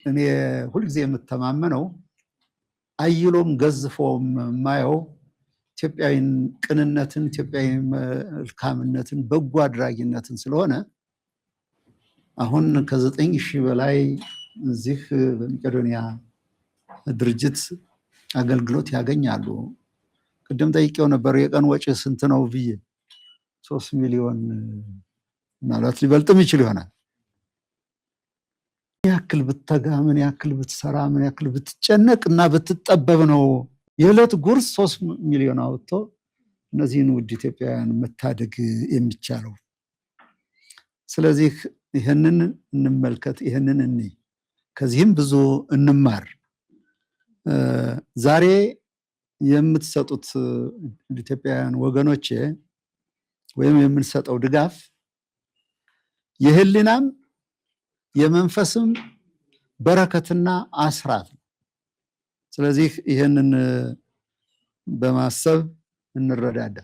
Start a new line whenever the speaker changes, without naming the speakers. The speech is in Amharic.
እኔ ሁልጊዜ የምተማመነው አይሎም ገዝፎም ማየው ኢትዮጵያዊን ቅንነትን ኢትዮጵያዊ መልካምነትን በጎ አድራጊነትን ስለሆነ አሁን ከ9000 በላይ እዚህ በመቄዶንያ ድርጅት አገልግሎት ያገኛሉ። ቅድም ጠይቄው ነበር የቀን ወጪ ስንት ነው ብዬ 3 ሚሊዮን ማለት ሊበልጥም ይችል ይሆናል። ያክል ብትተጋ ምን ያክል ብትሰራ ምን ያክል ብትጨነቅና ብትጠበብ ነው የዕለት ጉርስ 3 ሚሊዮን አውጥቶ እነዚህን ውድ ኢትዮጵያውያን መታደግ የሚቻለው። ስለዚህ ይህንን እንመልከት፣ ይህንን እንይ፣ ከዚህም ብዙ እንማር። ዛሬ የምትሰጡት ኢትዮጵያውያን ወገኖቼ ወይም የምንሰጠው ድጋፍ የህሊናም የመንፈስም በረከትና አስራት ነው። ስለዚህ ይህንን በማሰብ እንረዳዳ።